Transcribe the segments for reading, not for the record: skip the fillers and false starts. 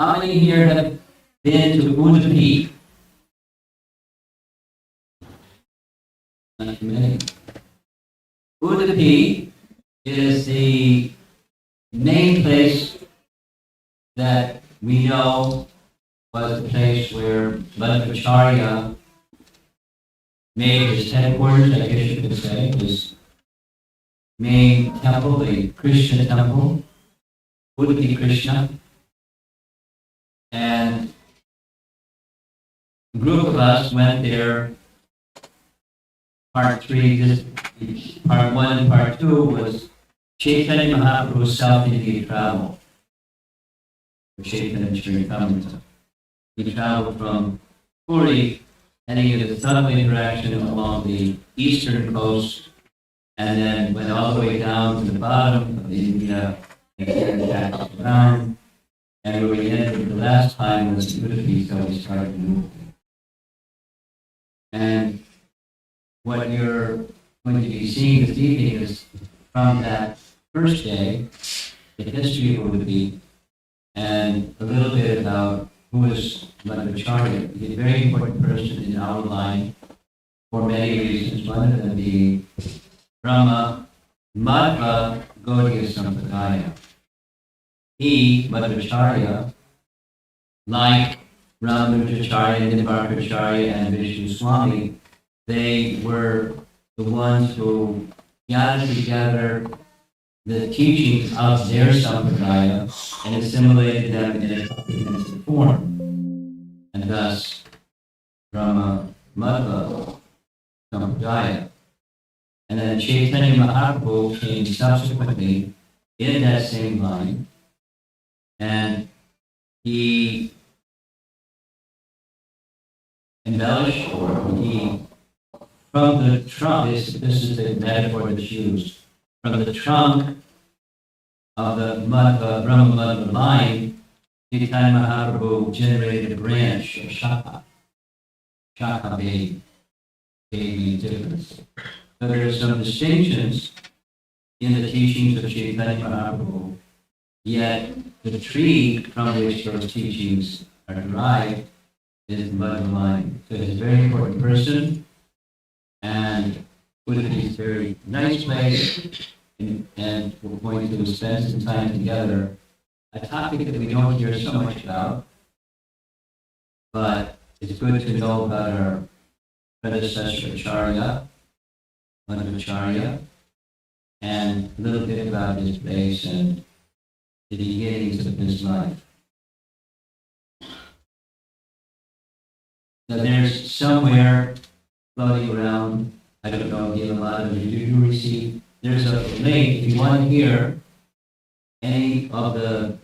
How many here have been to Udupi? Not too many. Udupi is the main place that we know was the place where Madhvacarya made his headquarters, I guess you could say, his main temple, the Krishna temple, Udupi Krishna. And a group of us went there. Part 3, part 1 and part 2 was Chaitanya Mahaprabhu's South India travel. Chaitanya Charitamrita. He traveled from Puri, heading into the subway direction along the eastern coast, and then went all the way down to the bottom of India, and came back around. And where we ended the last time was Udupi, so we started moving. And what you're going to be seeing this evening is from that first day, the history of Udupi, and a little bit about who is Madhvacarya. He's a very important person in our line for many reasons, one of them being Brahma Madhvacarya Sampradaya. He, Madhvacarya, like Ramanujacharya, Madhvacarya, and Vishnu Swami, they were the ones who gathered together the teachings of their sampradaya and assimilated them in a comprehensive form. And thus, Brahma Madhva Sampradaya. And then Chaitanya Mahaprabhu came subsequently in that same line, and he embellished, or he, from the trunk, this is the metaphor that's used, from the trunk of the Madhva, Brahma Madhva line, Chaitanya Mahaprabhu generated a branch, a shaka. Shaka being difference. So there are some distinctions in the teachings of Chaitanya Mahaprabhu, yet the tree from which those teachings are derived is the Madhva line. So he's a very important person, and Udupi is a very nice place, and we're going to spend some time together. A topic that we don't hear so much about, but it's good to know about our predecessor Acharya, Madhvacarya, and a little bit about his base and the beginnings of his life. So there's somewhere floating around, I don't know if a lot of you do receive, there's a link if you want to hear any of the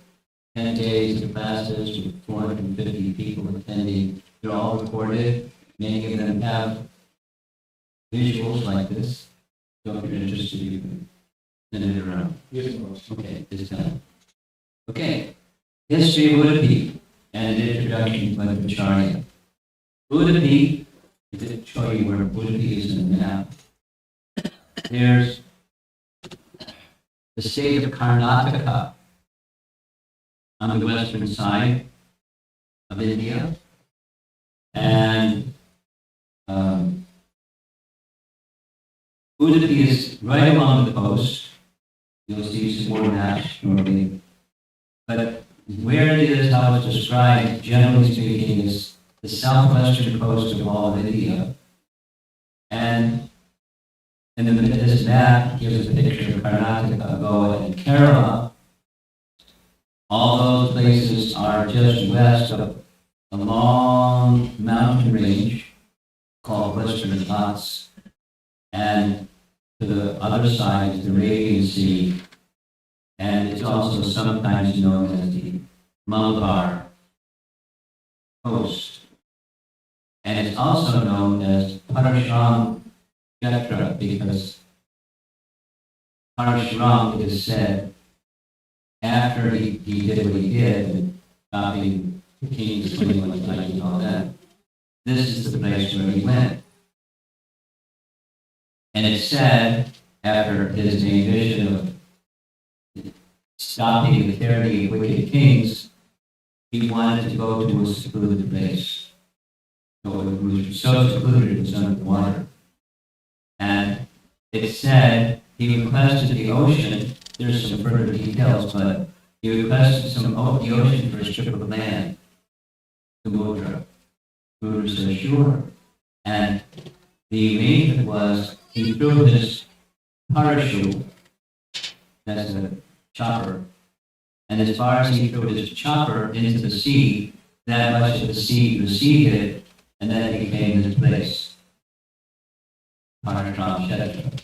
10 days of classes with 450 people attending. They're all recorded. Many of them have visuals like this. So if you're interested, you can send it around. Okay, this time. Okay, history of Udupi and an introduction to Madhvacarya. Udupi, I didn't show you where Udupi is in the map. There's the state of Karnataka on the western side of India, and Udupi is right along the coast. You'll see some more maps shortly. But where it is, how it's described, generally speaking, is the southwestern coast of all of India. And this map gives a picture of Karnataka, Goa, and Kerala. All those places are just west of a long mountain range called Western Ghats, and to the other side is the Arabian Sea, and it's also sometimes known as the Malabar Coast. And it's also known as Parashram Kshetra because Parashram, it is said, after he did what he did, stopping the kings, 21 times and all that, this is the place where he went. And it's said, after his main vision of stopping the tyranny of wicked kings, he wanted to go to a secluded place. So it was so secluded it was under the water. And it said he requested the ocean. There's some further details, but he requested the ocean for a strip of land to Mudra. Mudra said, sure. And the arrangement was he threw his parachute, that's a chopper, and as far as he threw his chopper into the sea, that much of the sea received it, and then it became his place. Parakram Kshetra.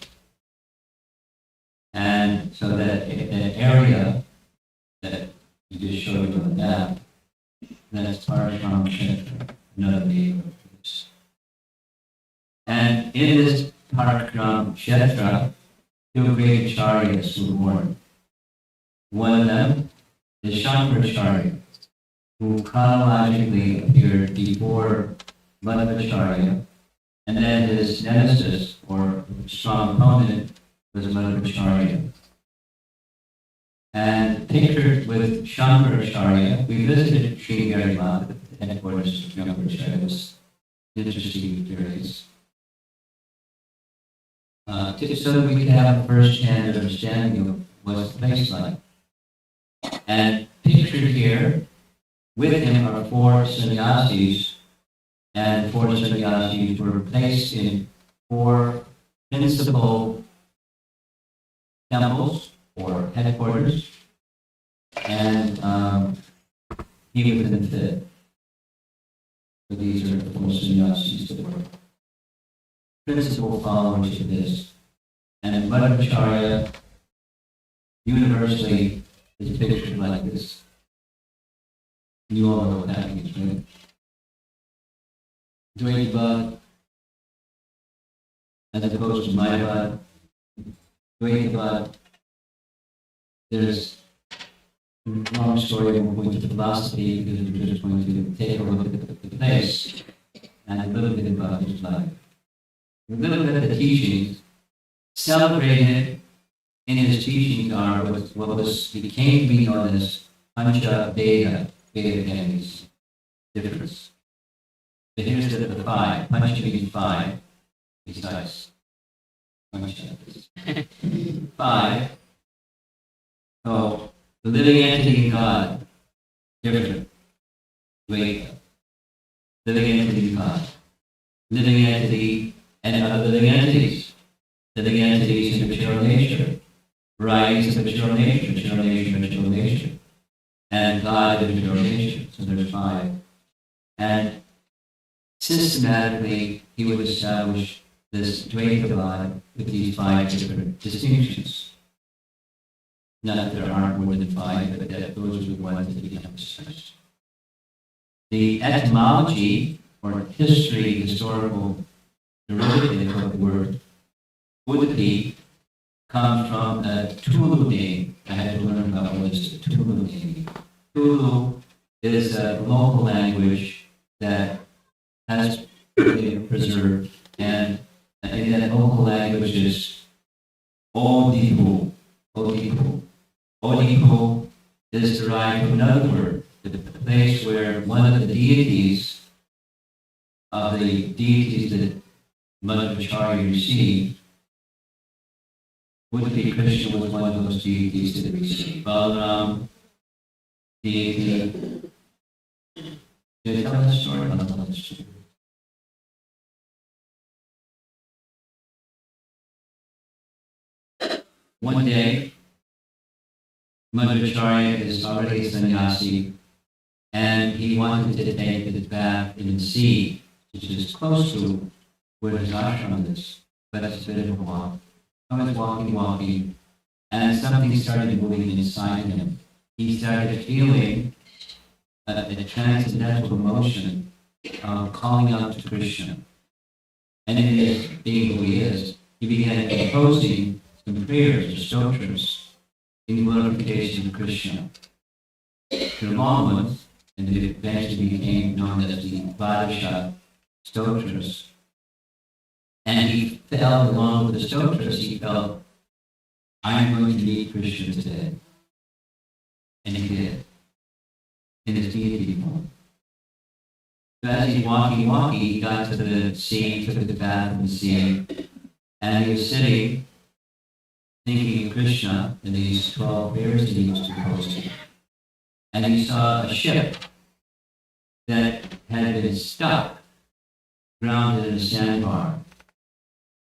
And so that area that you just showed you on the map, that's Parakram Kshetra, another name of this. And in this Parakram Kshetra, two great acharyas were born. One of them is Shankaracharya, who chronologically appeared before Madhvacarya, and then his nemesis, or strong opponent, was Madhvacarya. And pictured with Shankaracharya, we visited Srinagar, the headquarters of Shankaracharya. It was an interesting experience. So that we could have a first-hand understanding of what the place like. And pictured here with him are four sannyasis, and four sannyasis were placed in four principal temples or headquarters, and he was in the fifth. So these are the four sannyasis that were principal followers of this. And Madhvacarya universally is pictured like this. You all know what that means, right? Dvaita, as opposed to Mayavad. Dvaita, there's a long story when we go into philosophy because we're just going to take a look at the place and a little bit about his life. A little bit of the teachings celebrated in his teachings are what became known as Pancha Veda. Veda means difference. But here's the five. Pancha means five. Besides Pancha. Five. So the living entity in God, different. Veda. Living entity in God. Living entity and other living entities. Living entities in material nature. Varieties of material nature, material nature. And God in material nature. So there's five. And systematically, he would establish this Dvaita God with these five different distinctions. Not that there aren't more than five, but that those are the ones that become established. The etymology, or historical derivative of the word Udupi comes from a Tulu name. I had to learn about what is the Tulu name. Tulu is a local language that has been preserved, and in that local language is Odipu. Odipu. Odipu is derived from another word, the place where one of the deities that Madhvacarya received, Udupi Krishna was one of those deities that received. Balaram, deity. Did I tell that story? I'll tell that story. One day, Madhvacarya is already a sannyasi, and he wanted to take his bath in the sea, which is close to where his ashram is, but it's a bit of a walk. I was walking, and something started moving inside him. He started feeling a transcendental emotion of calling out to Krishna. And in his being who he is, he began composing some prayers or stotras in glorification of Krishna. They're long ones, and it eventually became known as the Dvadasha stotras. And he felt, along with the stotras, he felt, I'm going to meet Krishna today. And he did. in his deity form. So as he's walking, he got to the sea, took the bath in the sea, and he was sitting thinking of Krishna and these 12 prayers that he was composing. And he saw a ship that had been stuck, grounded in a sandbar.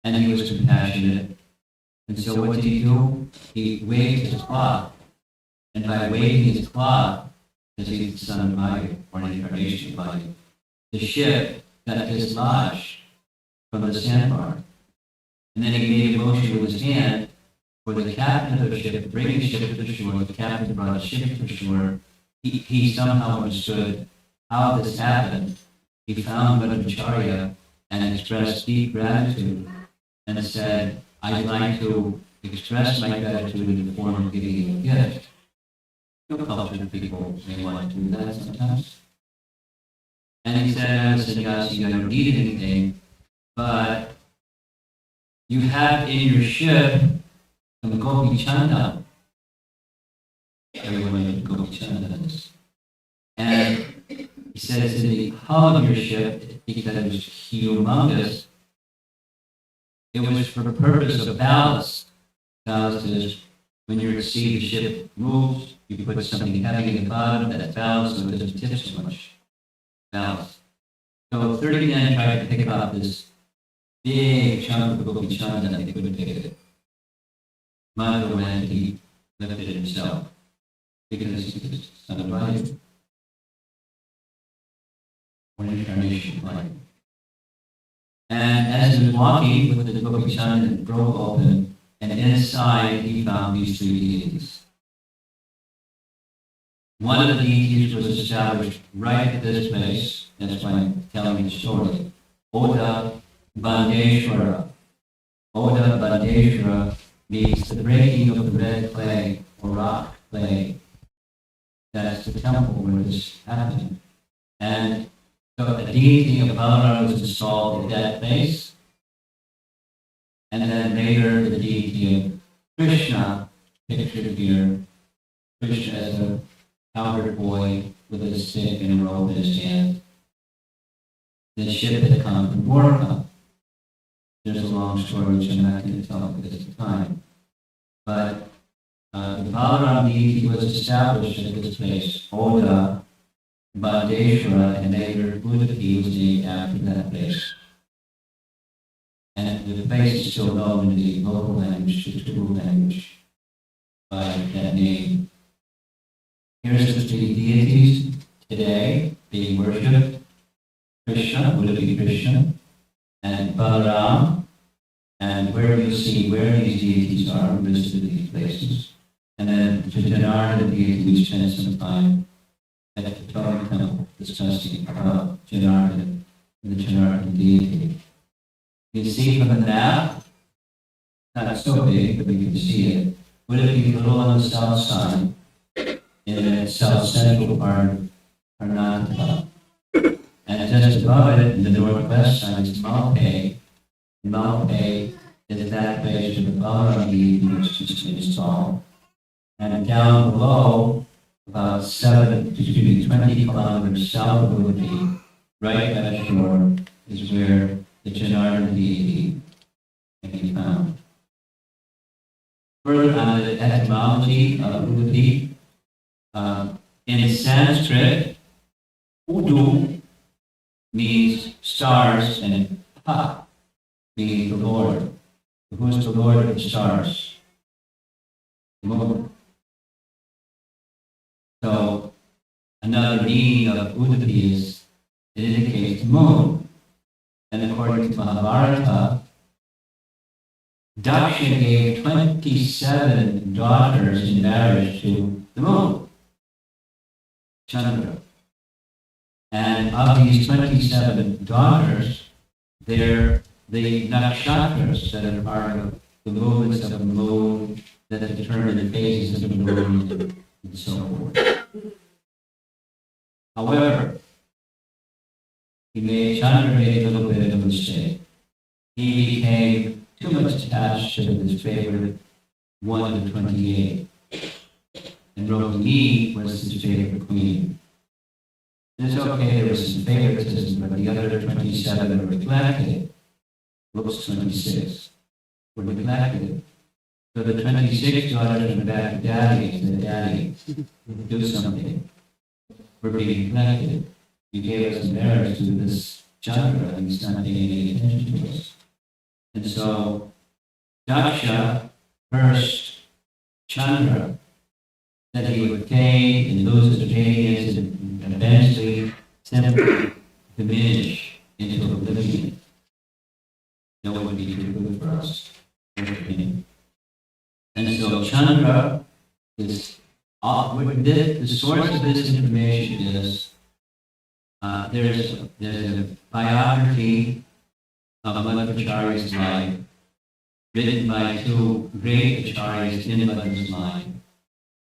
And he was compassionate. And so what did he do? He waved his cloth. And by waving his cloth, as he's the son of Maya, or an incarnation of Maya, the ship got dislodged from the sandbar. And then he made a motion with his hand for the captain of the ship to bring the ship to the shore. The captain brought the ship to the shore. He somehow understood how this happened. He found Madhvacarya and expressed deep gratitude and said, I'd like to express my gratitude in the form of giving you a gift. Your cultured people may want to do that sometimes. And he said, I was sannyasi, I don't need anything, but you have in your ship some gopi chanda. Everyone knows what gopi chanda is. And he says in the hull of your ship, because it was humongous, it was for the purpose of ballast. Ballast is when you're at sea, the ship moves, you put something heavy in the bottom, that's ballast, so it doesn't tip so much. Ballast. So 30 men tried to pick up this big chunk of gopi chanda, and they couldn't pick it. Madhva went, he lifted it himself, because he was son of Maya. One incarnation of life. And as he was walking with the gopi chanda, it broke open, and inside he found these three deities. One of the deities was established right at this place. That's why I'm telling the story. Oda Bandeshwara. Oda Bandeshwara means the breaking of the red clay or rock clay. That's the temple where this happened. And so the deity of Balaram was installed at that place. And then later the deity of Krishna, pictured here, Krishna as a powdered boy with a stick and a rope in his hand. The ship had come from Dwarka. There's a long story which I'm not going to tell because of time. But the Balaram deity was established at this place, Oda Bandeshwara, and later Udupi was named after that place. And the place is still known in the local language, the Tubu language, by that name. Here's the three deities today being worshipped. Krishna, Udupi Krishna, and Balaram, and where you see where these deities are listed in these places. And then the Janardana deity, we spent some time at the Torah temple discussing about Janardana and the Janardana deity. You can see from the map, not so big, but you can see it. Udupi a little on the south side, in the south central part of Karnataka. And just above it, in the northwest side, is Malpe. Malpe is that place where the Balaram deity was installed. And down below, about 20 kilometers south of Udupi, right by the shore, is where the Janardana deity can be found. Further on the etymology of Udupi, in Sanskrit, Udu means stars, and Pa means the Lord. Who is the Lord of the stars? The moon. So another meaning of Udupi is it indicates the moon. And according to Madhvacarya, Daksha gave 27 daughters in marriage to the moon, Chandra. And of these 27 daughters, they're the nakshatras that are part of the movements of the moon that determine the phases of the moon and so forth. However, Chandra made a little bit of a mistake. He became too much attached to his favorite 1 to 28. And Rohini was his favorite queen. It's okay, there was some favoritism, but the other 27 were neglected. Whoops, 26 were neglected. So the 26 daughters went back to Daddy and said, Daddy, do something. We're being neglected. You gave us marriage to this Chandra, and he's not paying any attention to us. And so Daksha cursed Chandra that he would fade and lose his radiance and eventually simply diminish into oblivion. No one would be too good for us. And so Chandra is, the source of this information is, there's a biography of Madhvacarya's life, written by two great acharyas in Madhva's line.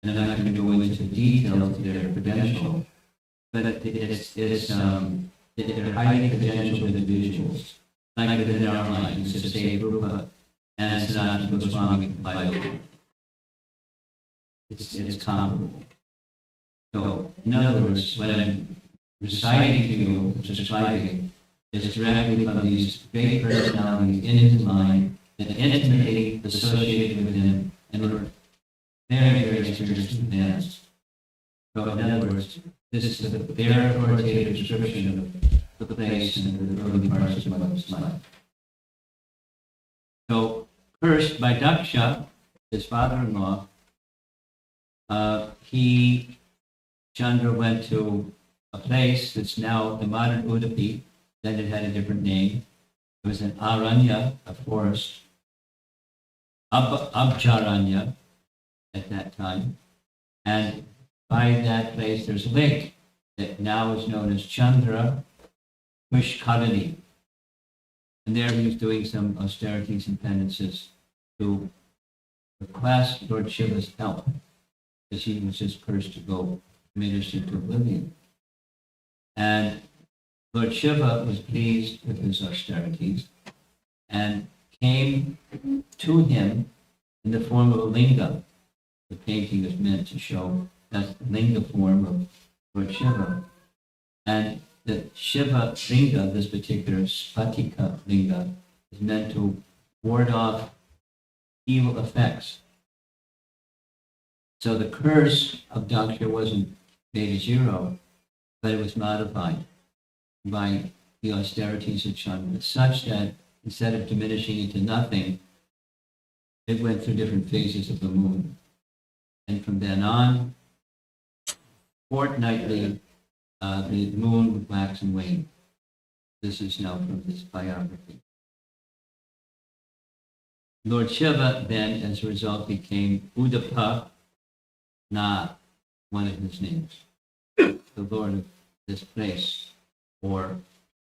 And I'm not going to go into the details of their credential, but they're highly credentialed individuals. Like within our line, Sri Rupa and Sanatana Goswami Bible. It's comparable. So, in other words, what I'm reciting to you, describing, is directly from these great personalities in his mind that intimately associated with him and were very, very experienced advanced. So, in other words, this is their authoritative description of the place and the early parts of his life. So, cursed by Daksha, his father-in-law, Chandra went to a place that's now the modern Udupi, then it had a different name. It was an Aranya, a forest, Abjaranya at that time. And by that place there's a lake that now is known as Chandra Pushkarani. And there he was doing some austerities and penances to request Lord Shiva's help, because he was just cursed to go diminished into oblivion. And Lord Shiva was pleased with his austerities and came to him in the form of a linga. The painting is meant to show that linga form of Lord Shiva. And the Shiva linga, this particular Spatika linga, is meant to ward off evil effects. So the curse of Daksha wasn't made to zero, but it was modified by the austerities of Chandra, such that instead of diminishing into nothing, it went through different phases of the moon. And from then on, fortnightly, the moon would wax and wane. This is now from this biography. Lord Shiva then, as a result, became Udupi, not one of his names, the Lord of this place, or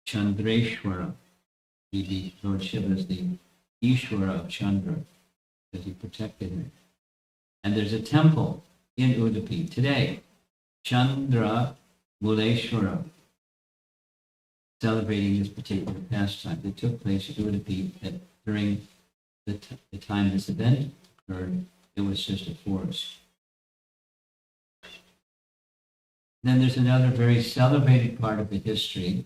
Chandrashwara. The Lord Shiva is the Ishwara of Chandra, because he protected him. And there's a temple in Udupi today, Chandra Muleshwara, celebrating this particular pastime that took place at Udupi during the time this event occurred. It was just a forest. Then there's another very celebrated part of the history,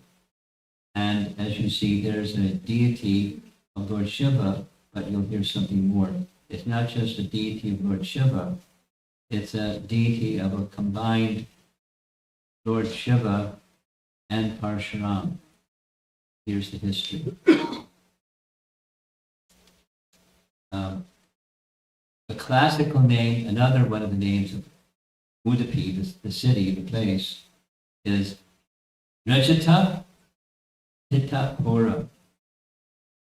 and as you see, there's a deity of Lord Shiva, but you'll hear something more. It's not just a deity of Lord Shiva, it's a deity of a combined Lord Shiva and Parshuram. Here's the history. The classical name, another one of the names of Udupi, the city, the place, is Rajata Pitapura.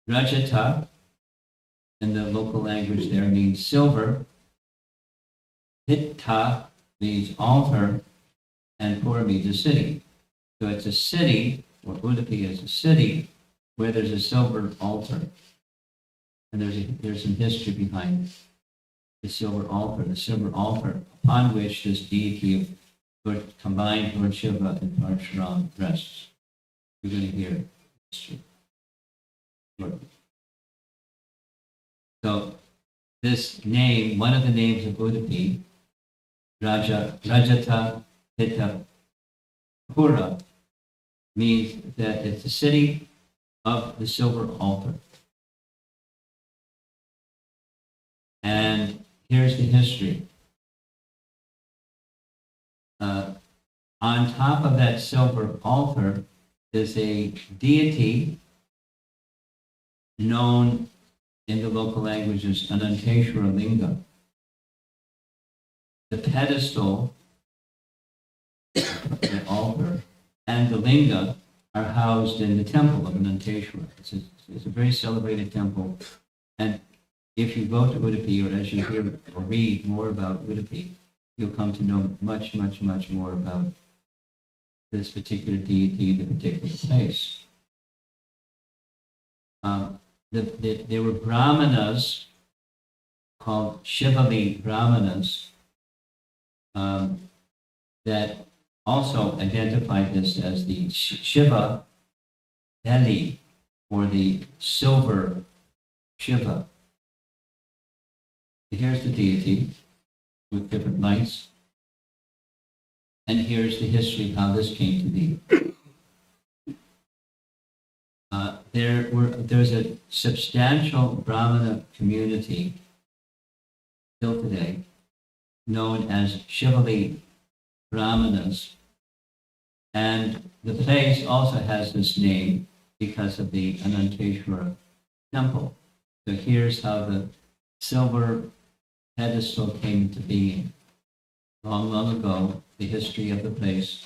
Rajata, in the local language there, means silver. Pitta means altar, and Pura means a city. So it's a city, or Udupi is a city, where there's a silver altar. And there's some history behind the silver altar upon which this deity of combined Lord Shiva and Parshuram rests. You're going to hear history. So this name, one of the names of Udupi, Rajata Pitta Pura, means that it's the city of the silver altar. And here's the history. On top of that silver altar is a deity known in the local language as Ananteshwara Linga. The pedestal, the altar, and the linga are housed in the temple of Ananteshwara. It's a very celebrated temple. And if you go to Udupi, or as you hear or read more about Udupi, you'll come to know much, much, much more about this particular deity, the particular place. There were brahmanas called Shivali brahmanas that also identified this as the Shiva Delhi, or the silver Shiva. Here's the deity with different lights. And here's the history of how this came to be. There's a substantial Brahmana community still today, known as Shivali Brahmanas. And the place also has this name because of the Ananteshwara temple. So here's how the silver pedestal came to being. Long, long ago, the history of the place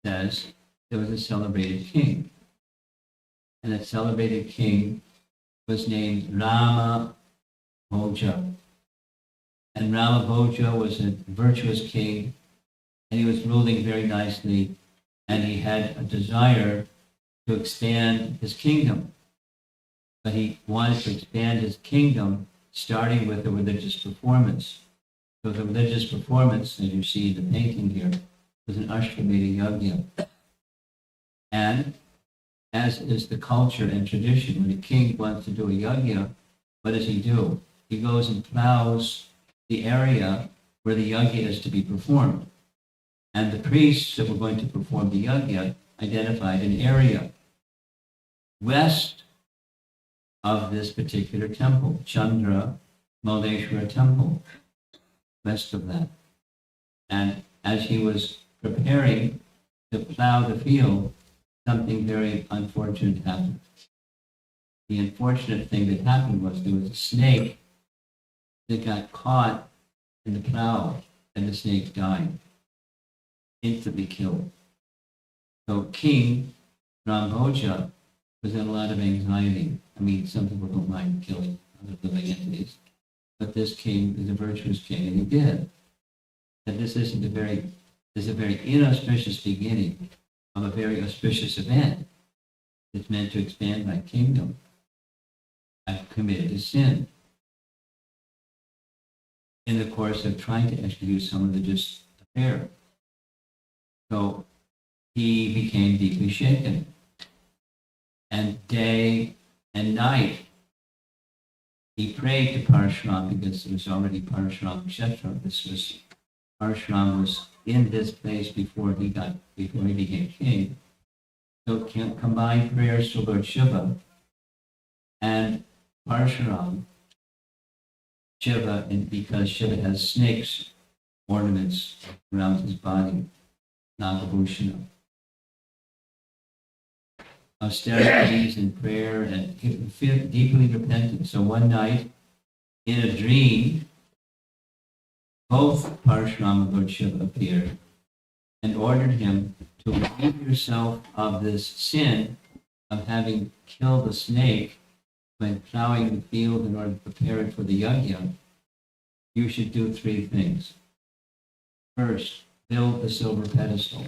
says there was a celebrated king. And that celebrated king was named Rama Bhoja. And Rama Bhoja was a virtuous king, and he was ruling very nicely, and he had a desire to expand his kingdom. But he wanted to expand his kingdom starting with a religious performance. So the religious performance, as you see in the painting here, was an Ashwamedha Yajna. And as is the culture and tradition, when a king wants to do a yajna, what does he do? He goes and plows the area where the yajna is to be performed. And the priests that were going to perform the yajna identified an area west of this particular temple, Chandra Mauleshwara temple, west of that. And as he was preparing to plow the field, something very unfortunate happened. The unfortunate thing that happened was there was a snake that got caught in the plow, and the snake died, instantly killed. So King Rambhoja was in a lot of anxiety. I mean, some people don't mind killing other living entities, but this king is a virtuous king, and he did. And this is a very inauspicious beginning of a very auspicious event. It's meant to expand my kingdom. I've committed a sin in the course of trying to execute some religious affair. So he became deeply shaken. And day and night, he prayed to Parashuram, because it was already Parashuram Kshetra. Parashuram was in this place before he became king. So combined prayers to Lord Shiva and Parashuram, Shiva, and because Shiva has snakes ornaments around his body, Nagabhushana. Austerities and prayer, and he feel deeply repentant. So one night, in a dream, both Parashuram and Lord Shiva appeared and ordered him to relieve yourself of this sin of having killed a snake when plowing the field in order to prepare it for the yajna. You should do three things. First, build the silver pedestal.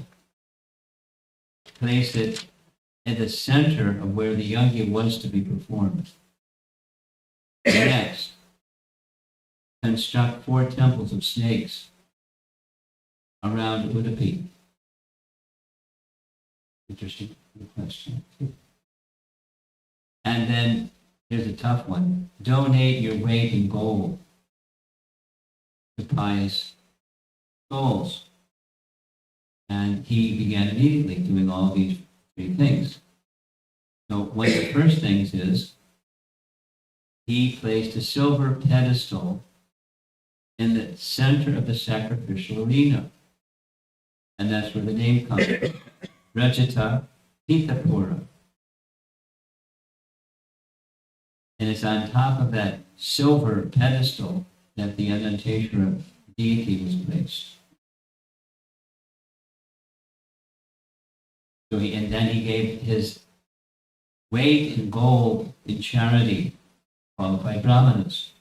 Place it in the center of where the yajna was to be performed. Next, construct 4 temples of snakes around Udupi. Interesting question. And then here's a tough one. Donate your weight in gold to pious souls. And he began immediately doing all these three things. So one of the first things is he placed a silver pedestal in the center of the sacrificial arena. And that's where the name comes from. Rajata Pitapura. And it's on top of that silver pedestal that the Ananteshwara deity was placed. So and then he gave his weight in gold in charity, qualified brahmanas.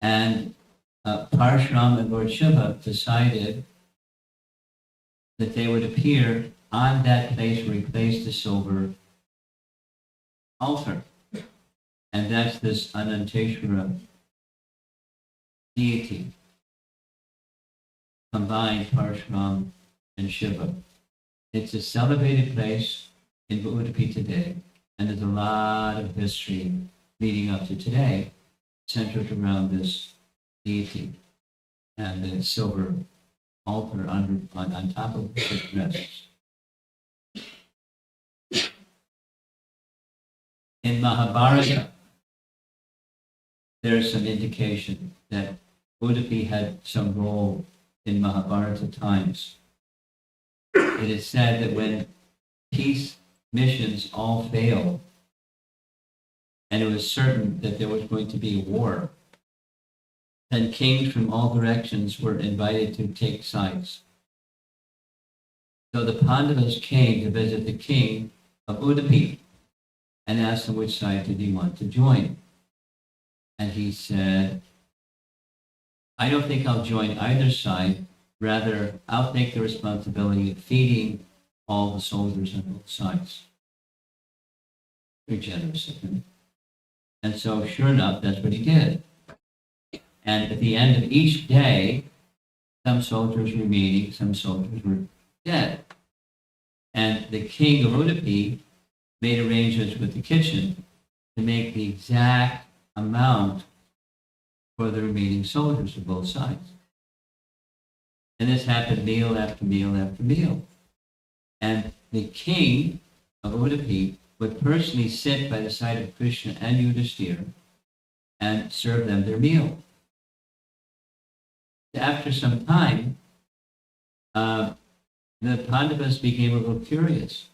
And Parashram and Lord Shiva decided that they would appear on that place where he placed the silver altar. And that's this Ananteshwara deity, combined Parashram and Shiva. It's a celebrated place in Udupi today, and there's a lot of history leading up to today centered around this deity and the silver altar on top of which it rests. In Mahabharata, there's some indication that Udupi had some role in Mahabharata times. It is said that when peace missions all failed, and it was certain that there was going to be a war, then kings from all directions were invited to take sides. So the Pandavas came to visit the king of Udupi and asked him which side did he want to join. And he said, I don't think I'll join either side. Rather, I'll take the responsibility of feeding all the soldiers on both sides. Very generous of him. And so, sure enough, that's what he did. And at the end of each day, some soldiers were remaining, some soldiers were dead. And the king of Udupi made arrangements with the kitchen to make the exact amount for the remaining soldiers of both sides. And this happened meal after meal after meal. And the king of Udupi would personally sit by the side of Krishna and Yudhishthira and serve them their meal. After some time, the Pandavas became a little curious.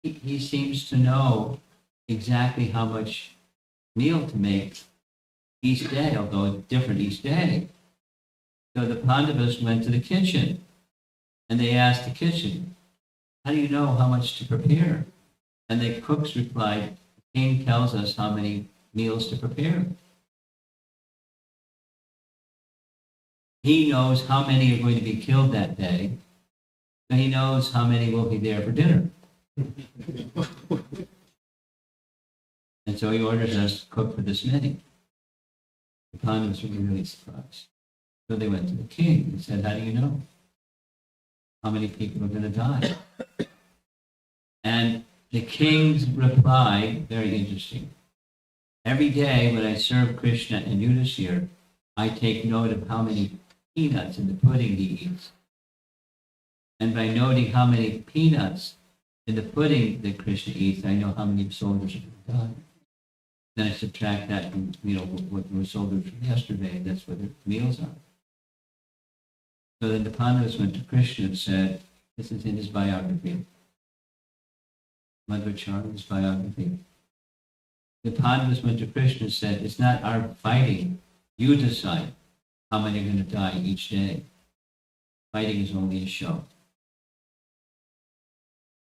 He seems to know exactly how much meal to make each day, although different each day. So the Pandavas went to the kitchen and they asked the kitchen, how do you know how much to prepare? And the cooks replied, the king tells us how many meals to prepare. He knows how many are going to be killed that day, and he knows how many will be there for dinner. And so he orders us to cook for this many. The Pandavas were really surprised. So they went to the king and said, how do you know how many people are going to die? And the king's reply, very interesting. Every day when I serve Krishna and Yudhishthira, I take note of how many peanuts in the pudding he eats. And by noting how many peanuts in the pudding that Krishna eats, I know how many soldiers are going to die. Then I subtract that from, what were soldiers from yesterday, and that's what their meals are. So then the Pandavas went to Krishna and said, this is in his biography, Madhvacarya's biography. The Pandavas went to Krishna and said, it's not our fighting. You decide how many are going to die each day. Fighting is only a show.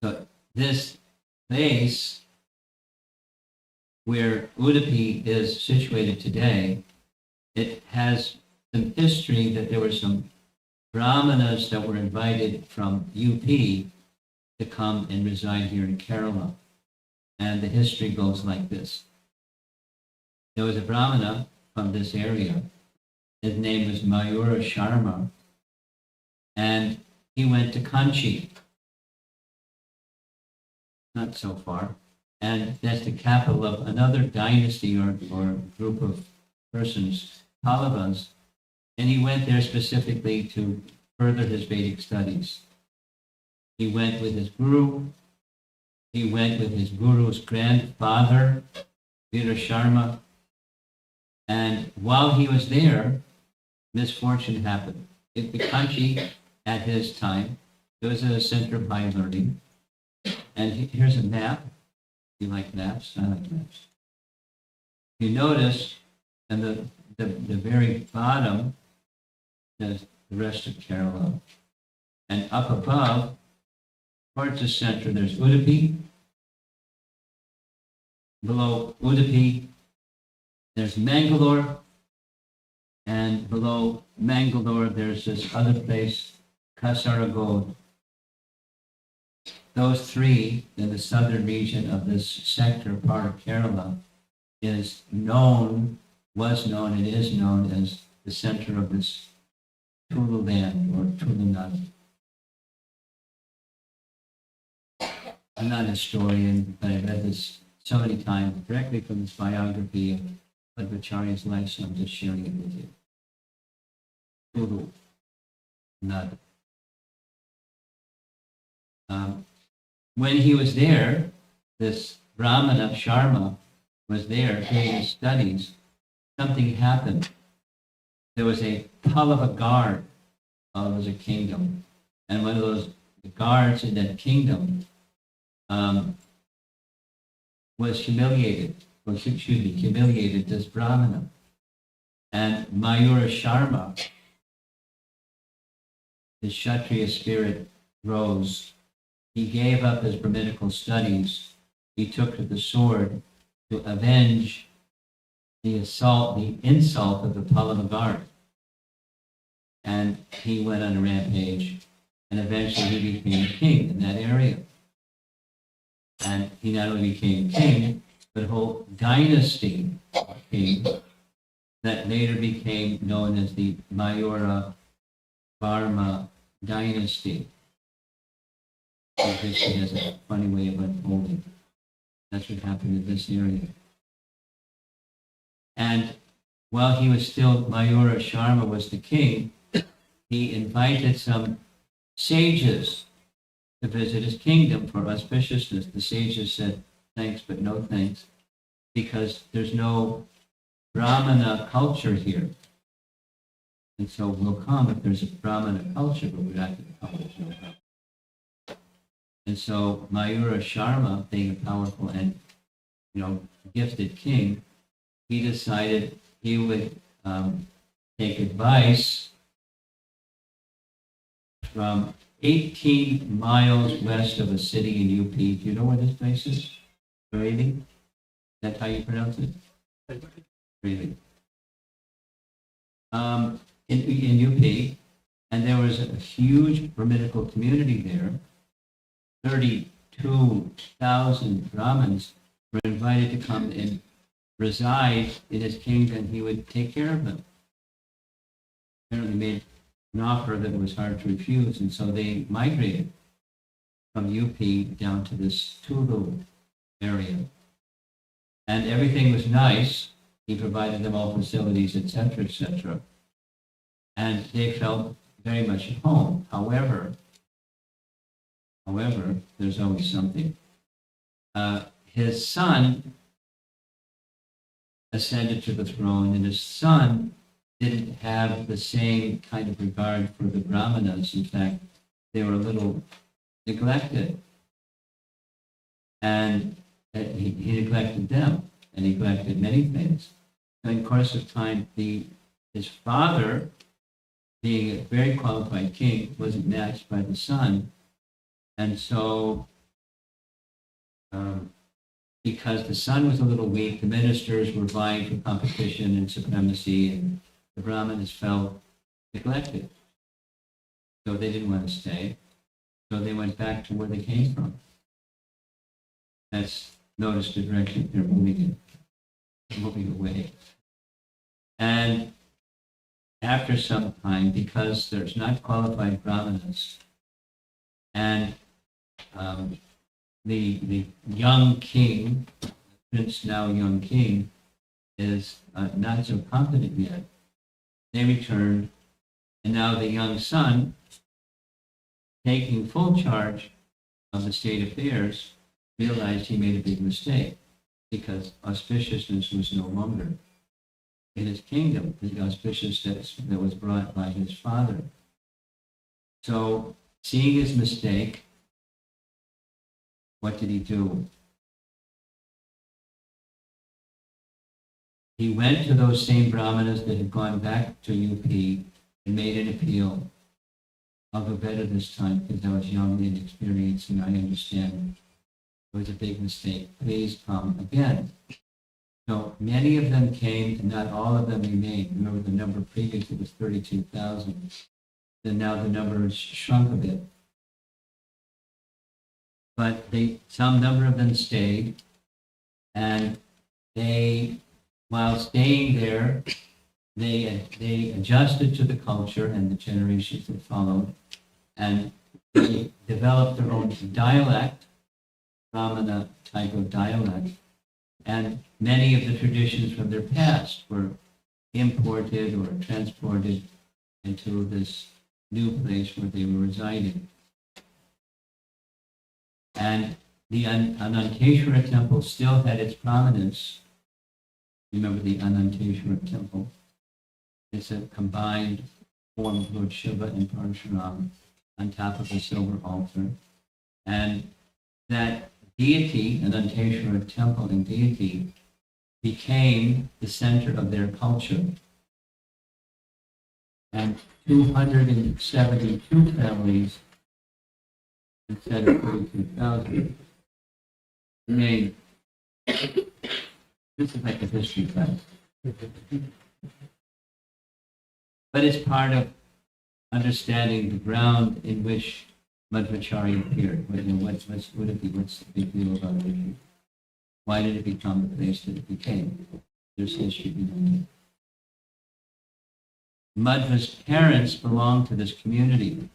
So this place where Udupi is situated today, it has some history that there were some brahmanas that were invited from UP to come and reside here in Kerala. And the history goes like this. There was a brahmana from this area. His name was Mayura Sharma. And he went to Kanchi, not so far. And that's the capital of another dynasty or group of persons, Pallavas, And he went there specifically to further his Vedic studies. He went with his guru. He went with his guru's grandfather, Veera Sharma. And while he was there, misfortune happened. In the country at his time, it was a center of high learning. And here's a map. You like maps? I like maps. You notice, and the very bottom is the rest of Kerala. And up above, towards the center, there's Udupi. Below Udupi, there's Mangalore. And below Mangalore, there's this other place, Kasaragod. Those three in the southern region of this sector, part of Kerala, was known, and is known as the center of this Tulu land or Tulunadu. I'm not a historian, but I read this so many times directly from this biography of Madhvacarya's life, so I'm just sharing it with you. Tulu, Nadu. When he was there, this Brahmana Sharma was there doing his studies. Something happened. There was a Pallava guard. It was a kingdom. And one of those guards in that kingdom was humiliated this Brahmana. And Mayura Sharma, his Kshatriya spirit, rose. He gave up his Brahminical studies. He took to the sword to avenge the insult of the Pallava guard. And he went on a rampage, and eventually he became king in that area. And he not only became king, but a whole dynasty of kings that later became known as the Mayura Varma dynasty. History has a funny way of unfolding. That's what happened in this area. And while he was still, Mayura Sharma was the king, he invited some sages to visit his kingdom for auspiciousness. The sages said, thanks, but no thanks, because there's no Brahmana culture here. And so we'll come if there's a Brahmana culture, but we're not going to come. There's no Brahmana. And so Mayura Sharma, being a powerful and gifted king, he decided he would take advice from 18 miles west of a city in UP. Do you know where this place is? Bareilly? Is that how you pronounce it? Bareilly. In UP, and there was a huge Brahminical community there. 32,000 Brahmins were invited to come and reside in his kingdom, and he would take care of them. Apparently made an offer that was hard to refuse, and so they migrated from UP down to this Tulu area. And everything was nice. He provided them all facilities, etc., etc. And they felt very much at home. However, there's always something. His son ascended to the throne, and his son didn't have the same kind of regard for the Brahmanas. In fact, they were a little neglected. And he neglected them, and neglected many things. So in the course of time, his father, being a very qualified king, wasn't matched by the son. And so, because the son was a little weak, the ministers were vying for competition and supremacy, and the Brahmanas felt neglected. So they didn't want to stay. So they went back to where they came from. That's, notice the direction they're moving away. And after some time, because there's not qualified Brahmanas, and the young king, Prince now young king, is not so competent yet. They returned, and now the young son, taking full charge of the state affairs, realized he made a big mistake because auspiciousness was no longer in his kingdom, the auspiciousness that was brought by his father. So, seeing his mistake, what did he do? He went to those same brahmanas that had gone back to UP and made an appeal. I'll go better this time because I was young and inexperienced and I understand it was a big mistake. Please come again. So many of them came and not all of them remained. Remember the number previously was 32,000. Then now the number has shrunk a bit. But some number of them stayed, and while staying there, they adjusted to the culture and the generations that followed, and they developed their own dialect, Brahmana type of dialect, and many of the traditions from their past were imported or transported into this new place where they were residing. And the Ananteshwara temple still had its prominence. Remember the Ananteshwara temple? It's a combined form of Lord Shiva and Parshuram on top of a silver altar. And that deity, Ananteshwara temple and deity, became the center of their culture. And 272 families instead of 32,000. Remain. This is like a history class. But it's part of understanding the ground in which Madhvacarya appeared. What's the big deal about it? Why did it become the place that it became? There's history behind it. Madhva's parents belonged to this community.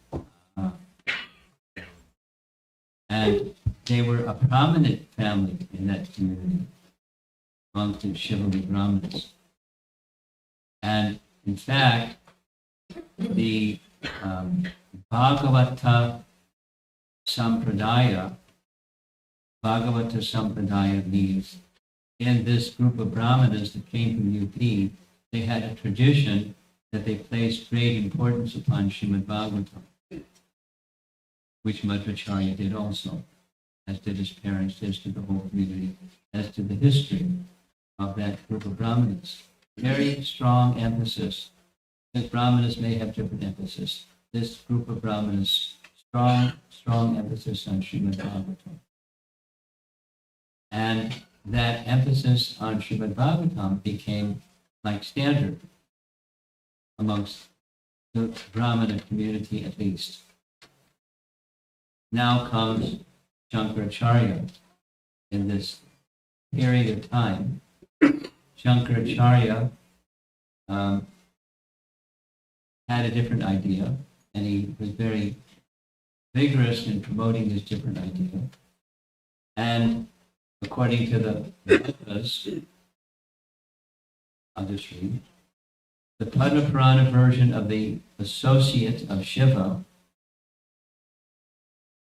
And they were a prominent family in that community, belonged to Shivalli Brahmins. And in fact, the Bhagavata Sampradaya means in this group of Brahmanas that came from UP, they had a tradition that they placed great importance upon Srimad Bhagavatam, which Madhvacharya did also, as did his parents, as did the whole community, as to the history of that group of Brahmanas. Very strong emphasis. The Brahmanas may have different emphasis. This group of Brahmanas, strong emphasis on Srimad Bhagavatam. And that emphasis on Srimad Bhagavatam became like standard amongst the Brahmana community at least. Now comes Shankaracharya. In this period of time, Shankaracharya had a different idea, and he was very vigorous in promoting his different idea. And according to the Vedas, I'll just read, the Padma Purana version of the associate of Shiva,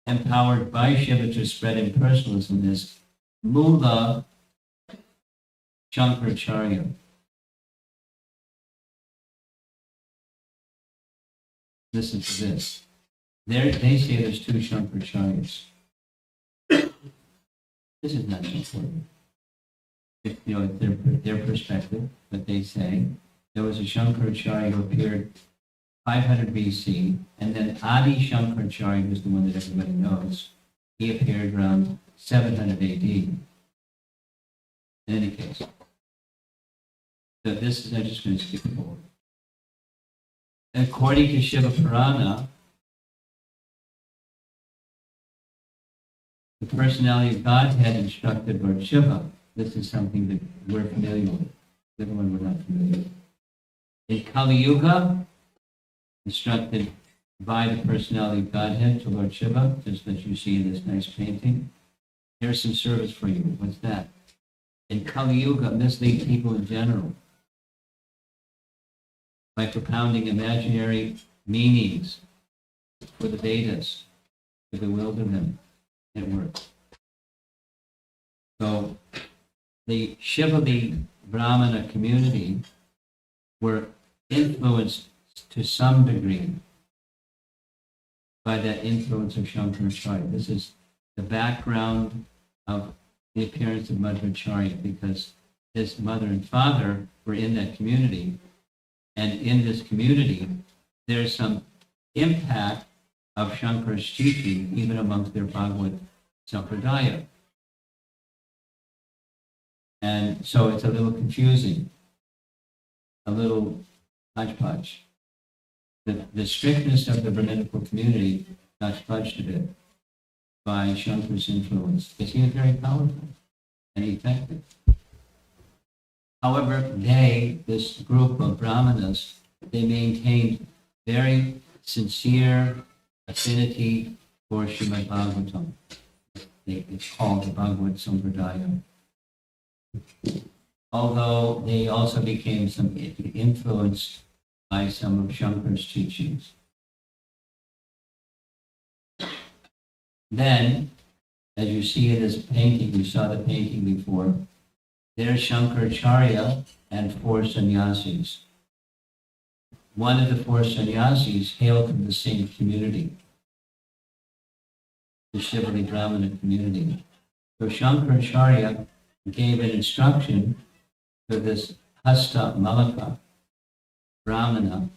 empowered by Shiva to spread impersonalism, is Mula Shankaracharya. Listen to this. They say there's two Shankaracharyas. This is not important. Their perspective, but they say there was a Shankaracharya who appeared 500 BC, and then Adi Shankaracharya, who's the one that everybody knows, he appeared around 700 AD. In any case, so this is, I'm just going to skip forward. According to Shiva Purana, the personality of Godhead instructed Lord Shiva. This is something that we're familiar with. Everyone we're not familiar with. In Kali Yuga, instructed by the personality of Godhead to Lord Shiva, just as you see in this nice painting. Here's some service for you. What's that? In Kali Yuga, mislead people in general. by propounding imaginary meanings for the Vedas to bewilder them. It worked. So the Shivali Brahmana community were influenced to some degree by that influence of Shankaracharya. This is the background of the appearance of Madhvacarya, because his mother and father were in that community. And in this community, there's some impact of Shankara's teaching, even amongst their Bhagavad Sampradaya. And so it's a little confusing, a little hodgepodge. The strictness of the Brahminical community got fudged a bit by Shankara's influence, because he was very powerful and effective. However, this group of Brahmanas, they maintained very sincere affinity for Srimad Bhagavatam. It's called the Bhagavad Sampradaya. Although they also became influenced by some of Shankara's teachings. Then, as you see in this painting, you saw the painting before, there's Shankaracharya and four sannyasis. One of the four sannyasis hailed from the same community, the Shivali Brahmana community. So Shankaracharya gave an instruction to this Hasta Malaka Brahmana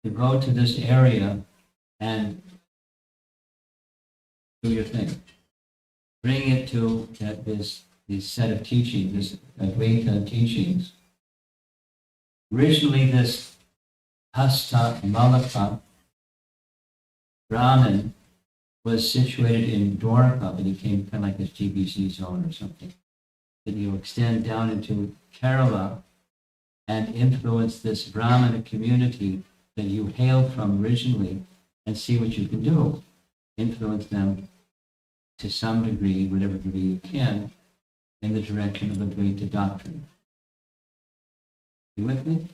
to go to this area and do your thing. Bring it to this set of teachings, this Advaita teachings. Originally, this Hasta Malaka Brahman was situated in Dwarka, but it became kind of like this GBC zone or something. Then you extend down into Kerala and influence this Brahmana community that you hailed from originally and see what you can do. Influence them to some degree, whatever degree you can, in the direction of Advaita doctrine. You with me?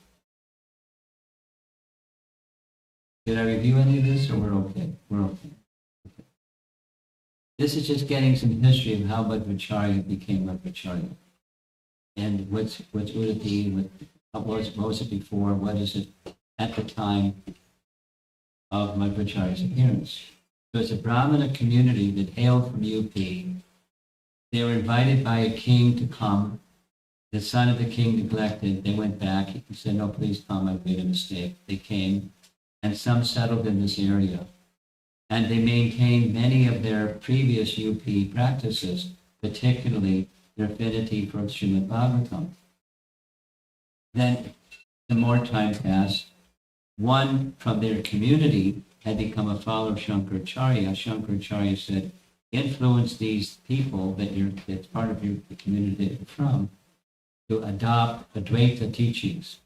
Did I review any of this, or we're okay? We're okay. This is just getting some history of how Madhvacharya became Madhvacharya. And what's Udupi, what was it before, what is it at the time of Madhvacharya's appearance. So it's a Brahmana community that hailed from UP. They were invited by a king to come. The son of the king neglected. They went back. He said, no, please come, I've made a mistake. They came, and some settled in this area. And they maintained many of their previous UP practices, particularly their affinity for Srimad Bhagavatam. Then, the more time passed, one from their community had become a follower of Shankaracharya. Shankaracharya said, influence these people that's part of the community that you're from to adopt Advaita teachings.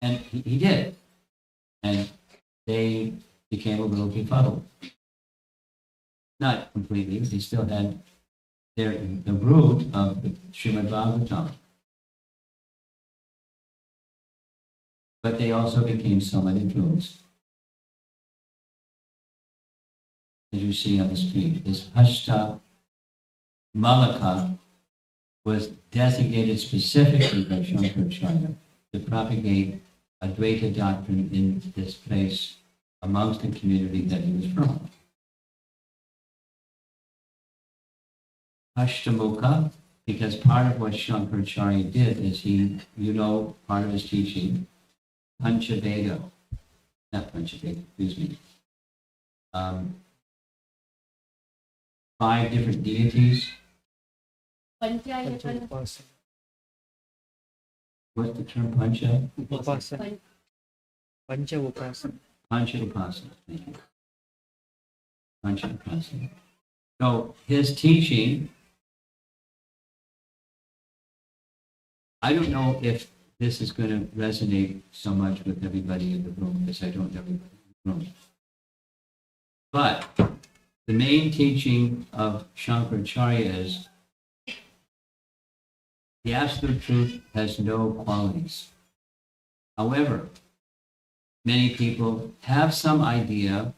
And he did. And they became a little befuddled. Not completely, they still had the root of the Srimad Bhagavatam. But they also became somewhat influenced. As you see on the screen, this Hasta Malaka was designated specifically by Shankaracharya to propagate Advaita doctrine in this place amongst the community that he was from. Ashtamukha, because part of what Shankaracharya did is part of his teaching, Panchaveda, not Panchaveda, excuse me, 5 different deities. Upasana. What's the term, Pancha? Upasana. Pancha Upasana. Pancha Upasana, thank you. Pancha Upasana. So his teaching, I don't know if this is going to resonate so much with everybody in the room, because I don't know everybody in the room. But the main teaching of Shankaracharya is The absolute truth has no qualities. However, many people have some idea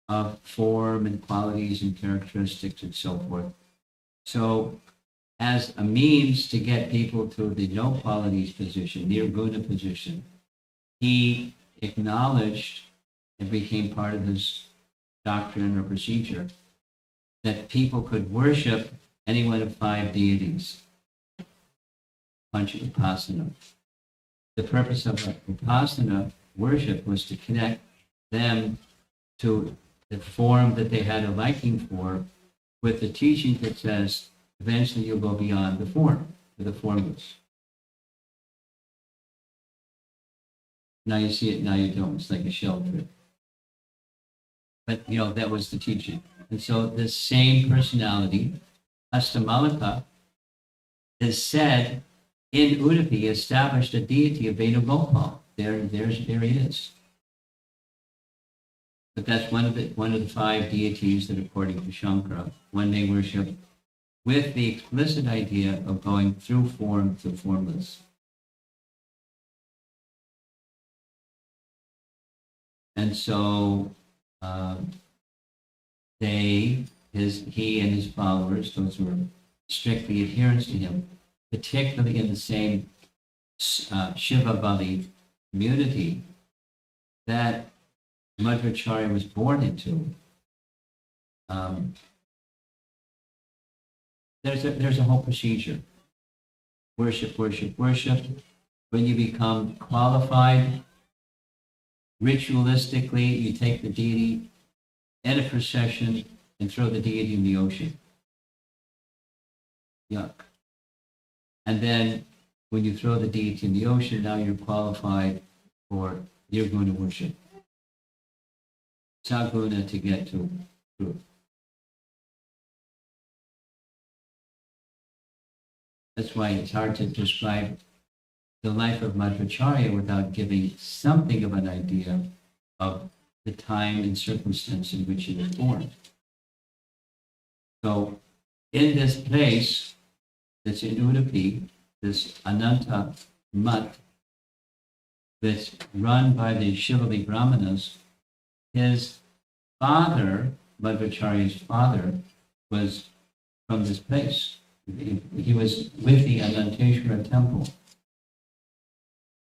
of form and qualities and characteristics and so forth. So, as a means to get people to the no qualities position, nirguna position, he acknowledged and became part of his doctrine or procedure that people could worship any one of five deities, Pancha-upasana. The purpose of upasana worship was to connect them to the form that they had a liking for with the teaching that says eventually you'll go beyond the form, to the formless. Now you see it, now you don't. It's like a shell trip. But, that was the teaching. And so this same personality, Astamalika, is said in Udupi established a deity of Venugopal. There he is. But that's one of the five deities that, according to Shankara, one may worship with the explicit idea of going through form to formless. And so he and his followers, those who are strictly adherents to him, particularly in the same Shiva Bali community that Madhvacarya was born into, there's a whole procedure. Worship, worship, worship. When you become qualified, ritualistically, you take the deity in a procession and throw the deity in the ocean. Yuck. And then when you throw the deity in the ocean, now you're qualified for nirguna worship. Saguna to get to truth. That's why it's hard to describe the life of Madhvacarya without giving something of an idea of the time and circumstance in which he was born. So, in this place, that's in Udupi, this Ananta Mutt, that's run by the Shivali Brahmanas, his father, Madhvacarya's father, was from this place. He was with the Ananteshwara temple.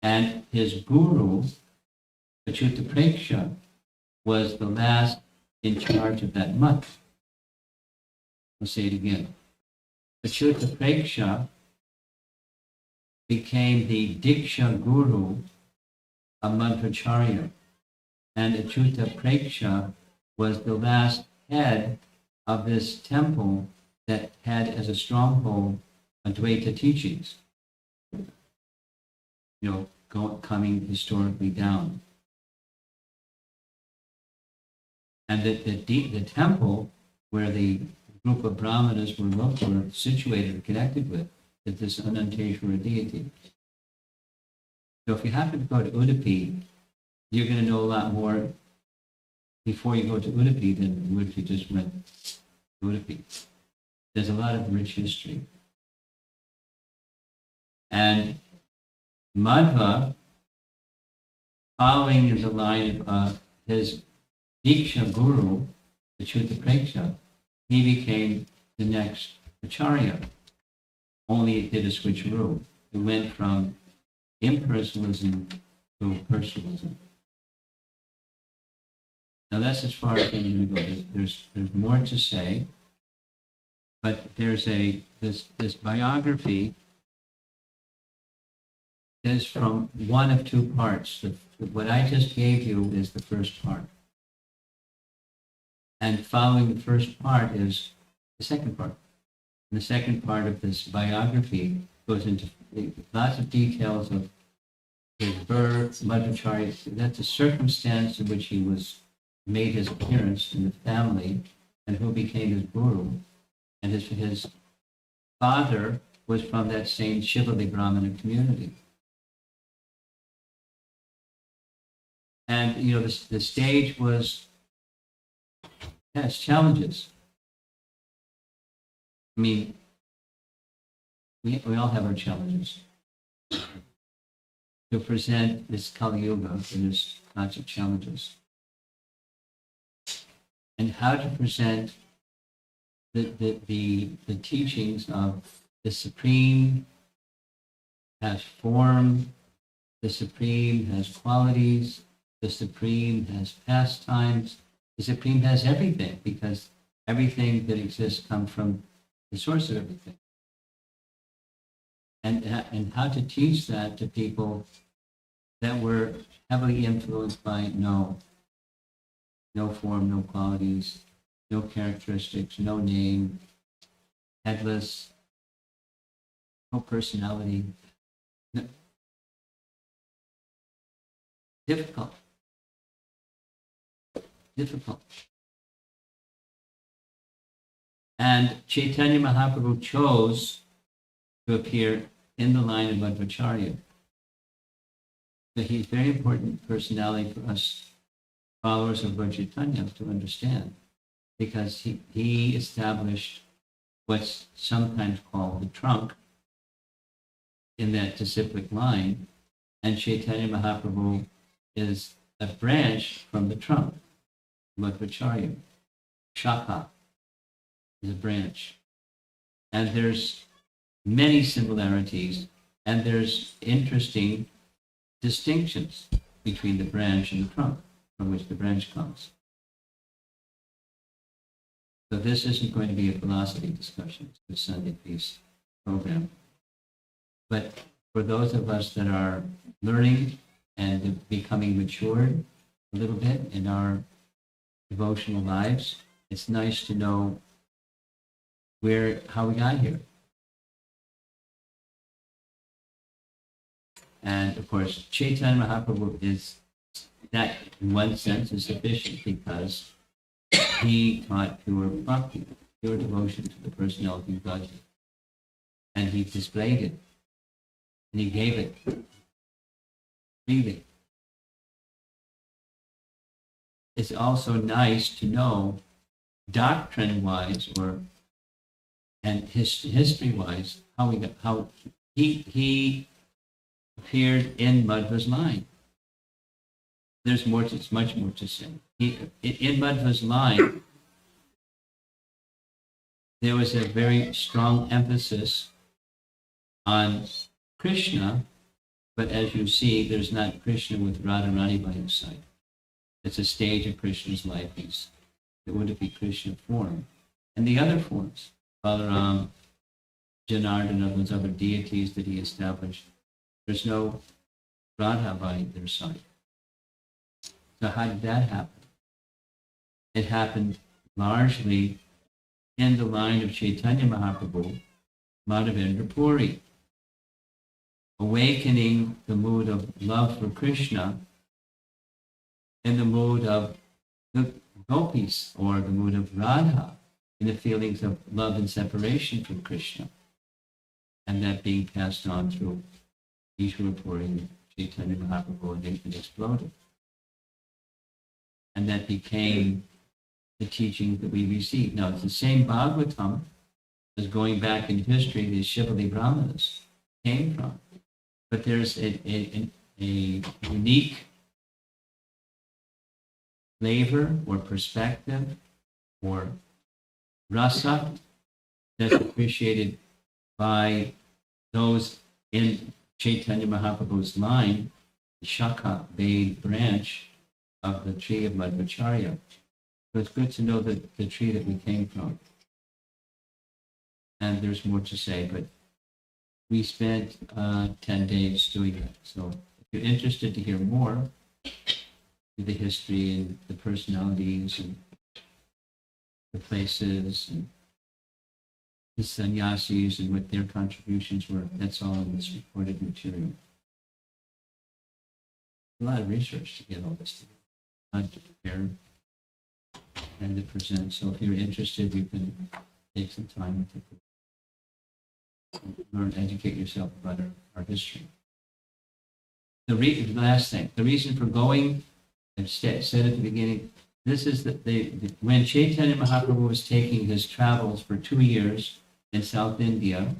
And his guru, Achyuta Preksha, was the last in charge of that mutt. I'll say it again. Achyuta Preksha became the Diksha Guru of Madhvacarya. And Achyuta Preksha was the last head of this temple that had as a stronghold Advaita teachings, coming historically down. And the temple where the group of Brahmanas were situated or connected with is this Ananteshwara deity. So if you happen to go to Udupi, you're going to know a lot more before you go to Udupi than you would if you just went to Udupi. There's a lot of rich history. And Madhva, following the line of his Diksha Guru, Achyuta Preksha, he became the next Acharya. Only it did a switcheroo. It went from impersonalism to personalism. Now that's as far as I'm going to go. There's more to say, but there's this biography is from one of two parts. What I just gave you is the first part. And following the first part is the second part. And the second part of this biography goes into lots of details of his birth, Madhvacarya. That's the circumstance in which he made his appearance in the family, and who became his guru. And his father was from that same Shivali Brahmana community. And, the stage was, yes, challenges. I mean, we all have our challenges. To present this Kali Yuga, there's lots of challenges. And how to present the teachings of the Supreme has form, the Supreme has qualities, the Supreme has pastimes, the Supreme has everything, because everything that exists comes from the source of everything. And how to teach that to people that were heavily influenced by no form, no qualities, no characteristics, no name, headless, no personality. No. Difficult. And Chaitanya Mahaprabhu chose to appear in the line of Madhvacarya. So he's a very important personality for us followers of Lord Chaitanya to understand, because he established what's sometimes called the trunk in that disciplic line, and Chaitanya Mahaprabhu is a branch from the trunk, Madhvacharya. Shaka is a branch. And there's many similarities, and there's interesting distinctions between the branch and the trunk from which the branch comes. So this isn't going to be a philosophy discussion, it's a Sunday Peace program. But for those of us that are learning and becoming matured a little bit in our devotional lives, it's nice to know how we got here. And of course, Chaitanya Mahaprabhu is, that in one sense is sufficient, because he taught pure bhakti, pure devotion to the personality of God. And he displayed it. And he gave it freely. It's also nice to know, doctrine-wise and history-wise, how he appeared in Madhva's line. There's much more to say. In Madhva's line, there was a very strong emphasis on Krishna, but as you see, there's not Krishna with Radharani by his side. It's a stage of Krishna's life. He's the Udupi Krishna form. And the other forms, Balaram, Janardana, and those other deities that he established, there's no Radha by their side. So how did that happen? It happened largely in the line of Chaitanya Mahaprabhu, Madhavendra Puri, awakening the mood of love for Krishna in the mood of the gopis, or the mood of Radha, in the feelings of love and separation from Krishna, and that being passed on through Ishvara Puri, Chaitanya Mahaprabhu, and it exploded. And that became the teaching that we received. Now, it's the same Bhagavatam as going back in history, the Shivali Brahmanas came from. But there's a unique flavor or perspective or rasa that's appreciated by those in Chaitanya Mahaprabhu's line, the Shaka, the branch of the tree of Madhvacharya. So it's good to know the tree that we came from. And there's more to say, but we spent 10 days doing that. So if you're interested to hear more, the history and the personalities and the places and the sannyasis and what their contributions were, that's all in this recorded material. A lot of research to get all this together, not to prepare and to present. So if you're interested, you can take some time to learn, educate yourself about our history. The last thing, the reason for going, I've said at the beginning, this is when Chaitanya Mahaprabhu was taking his travels for 2 years in South India,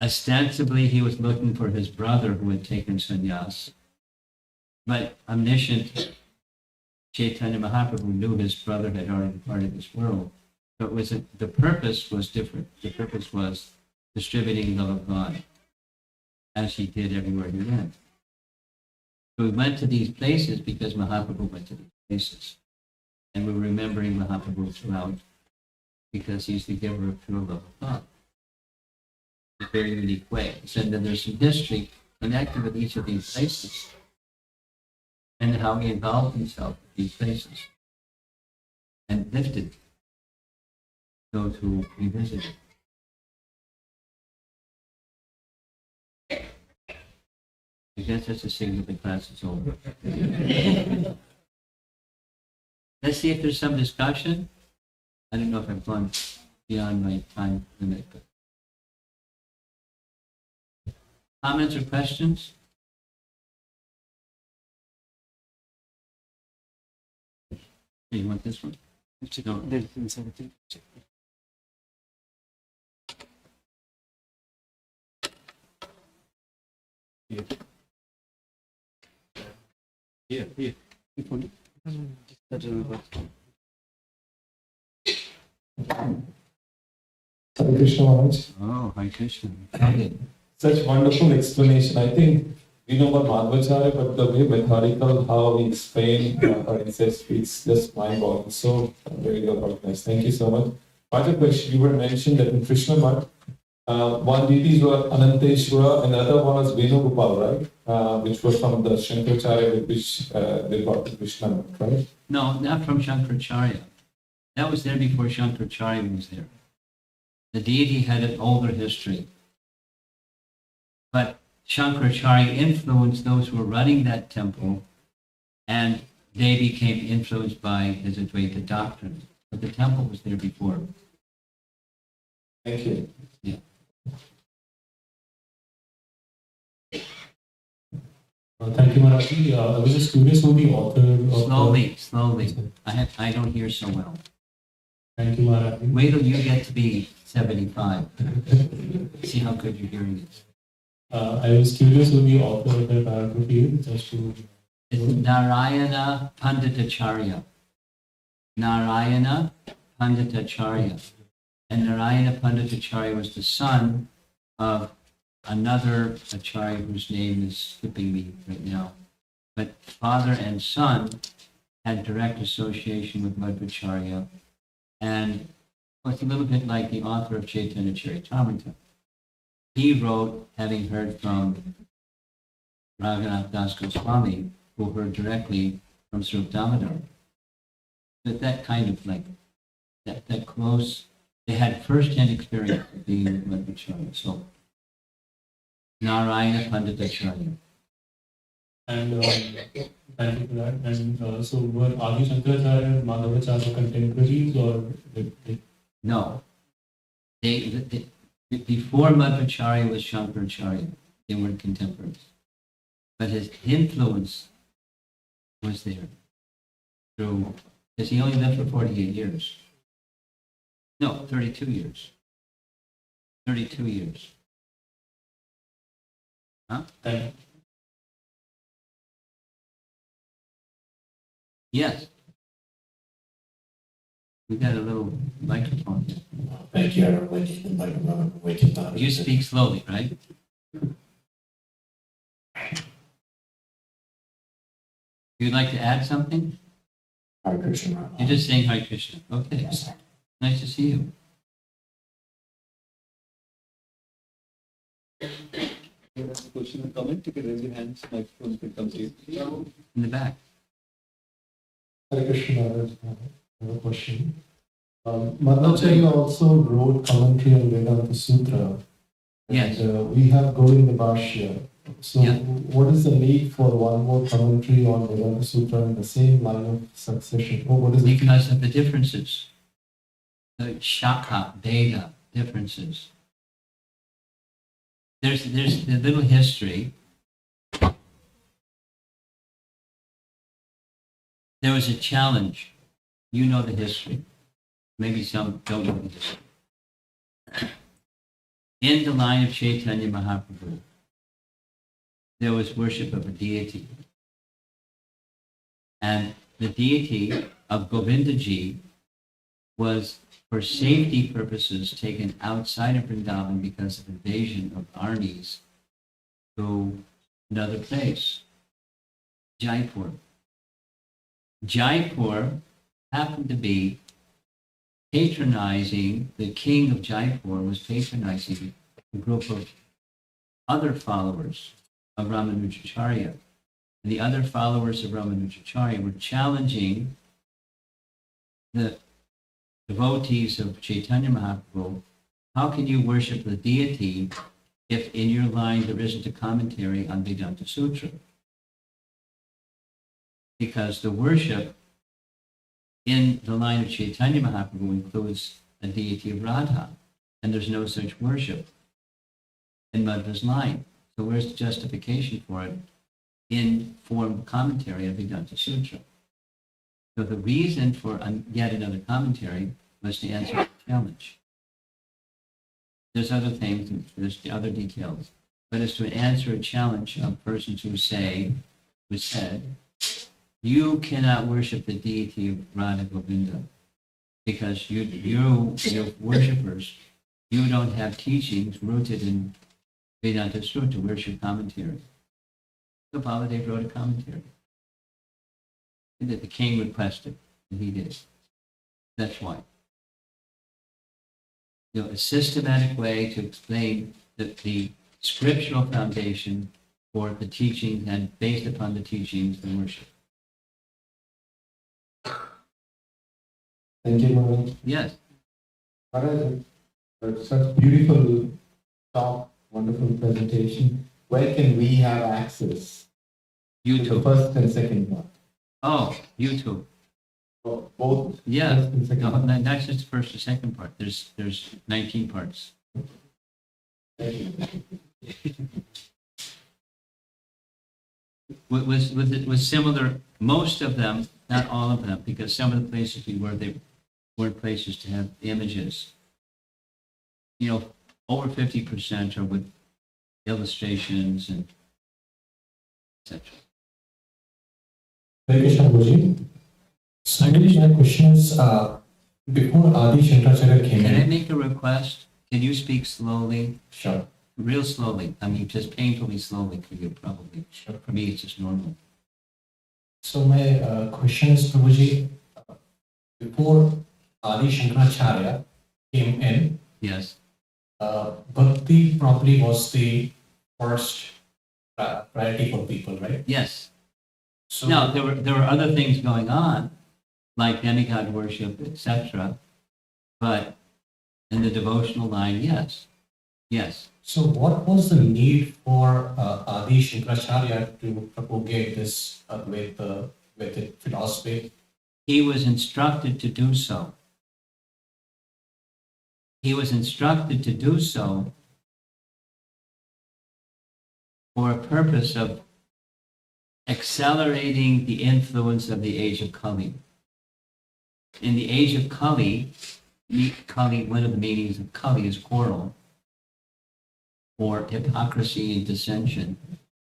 Ostensibly, he was looking for his brother who had taken sannyas, but omniscient Chaitanya Mahaprabhu knew his brother had already departed this world. But the purpose was different. The purpose was distributing love of God, as he did everywhere he went. So we went to these places because Mahaprabhu went to these places. And we're remembering Mahaprabhu throughout because he's the giver of pure love of God. In a very unique way. So then there's some history connected with each of these places and how he involved himself with these places and lifted those who he visited. I guess that's a signal the class is over. Let's see if there's some discussion. I don't know if I've gone beyond my time limit. But comments or questions? Hey, you want this one? No. Here. Hare Krishna Maharaj. Oh, Hare Krishna. Such wonderful explanation. I think we know about Madhvacarya, but the way methodical, how he explained her ancestry, it's just mind-boggling. So very well organized. Thank you so much. Other question, you were mentioned that in Krishna Mat, one deities were Ananteshwara and the other one was Venugopal, right? Which was from the Shankaracharya with which they got to Krishna Mat, right? No, not from Shankaracharya. That was there before Shankaracharya was there. The deity had an older history. But Shankaracharya influenced those who were running that temple, and they became influenced by his Advaita doctrine. But the temple was there before. Thank you. Yeah. Thank you, Marathi. I was just curious who the author of Slowly. I don't hear so well. Thank you, Marathi. Wait till you get to be 75. See how good your hearing is. I was curious who the author of the biography is, just to... It's Narayana Panditacharya. Narayana Panditacharya. And Narayana Panditacharya was the son of another acharya whose name is skipping me right now. But father and son had direct association with Madhvacharya. And it's a little bit like the author of Chaitanya Charitamrita. He wrote, having heard from Raghunath Das Goswami, who heard directly from Srup Damodar. But that kind of like, that close, they had first-hand experience of being with Madhvacharya. So, Narayana Panditacharya. And thank you for that. And so were Adi Shankaracharya and Madhvacharya contemporaries or... No. Before Madhvacharya was Shankaracharya, they weren't contemporaries. But his influence was there through, because he only lived for 48 years. No, 32 years. 32 years. Huh? Thank you. Yes. We got a little microphone here. Thank you, everybody. You speak slowly, right? You'd like to add something? Hare Krishna. You're just saying Hare Krishna. Okay. Yes. Nice to see you. You have a question or comment, you can raise your hands, microphone can come to you. In the back. Hare Krishna Maharaj. I have a question. Madhvacharya also wrote commentary on Vedanta Sutra. Yes. And, we have Govinda Bhashya. So Yeah. what is the need for one more commentary on Vedanta Sutra in the same line of succession? Or what is the Because of the differences. The Shaka, Veda differences. There's a little history. There was a challenge. You know the history. Maybe some don't know the history. In the line of Chaitanya Mahaprabhu, there was worship of a deity. And the deity of Govindaji was, for safety purposes, taken outside of Vrindavan because of invasion of armies to another place, Jaipur. Jaipur happened to be patronizing, the king of Jaipur was patronizing a group of other followers of Ramanujacharya. And the other followers of Ramanujacharya were challenging the devotees of Chaitanya Mahaprabhu. How can you worship the deity if in your line there isn't a commentary on Vedanta Sutra? Because the worship in the line of Chaitanya Mahaprabhu includes a deity of Radha, and there's no such worship in Madhva's line. So where's the justification for it in form of commentary of Vedanta Sutra? So the reason for yet another commentary was to answer the challenge. There's other things, there's the other details, but it's to answer a challenge of persons who said, you cannot worship the deity of Radha Govinda because your worshippers, you don't have teachings rooted in Vedanta Sutra. Where's your commentary? So Baladev wrote a commentary that the king requested, and he did. That's why. A systematic way to explain the scriptural foundation for the teachings and based upon the teachings and worship. Thank you, Maharaj. Yes. Maharaj, such beautiful talk, wonderful presentation. Where can we have access to the YouTube. first and second part? Oh, YouTube. Both Yeah. first and second No, part. that's just the first and second part. There's 19 parts. Thank you. Was similar, most of them, not all of them, because some of the places we were, they weren't places to have images. Over 50% are with illustrations and etc. Hare Krishna Guruji. So my question is, before Adi Shankaracharya came Can I in, make a request? Can you speak slowly? sure, Real slowly. I mean, just painfully slowly for you, probably. sure. For me, it's just normal. So my question is, Prabhuji, before Adi Shankaracharya came in, Yes. Bhakti probably was the first priority for people, right? Yes. So Now, there were other things going on, like demigod worship, etc. But in the devotional line, yes. Yes. So what was the need for Adi Shankaracharya to propagate this with the philosophy? He was instructed to do so. He was instructed to do so for a purpose of accelerating the influence of the age of Kali. In the age of Kali, one of the meanings of Kali is quarrel, or hypocrisy and dissension.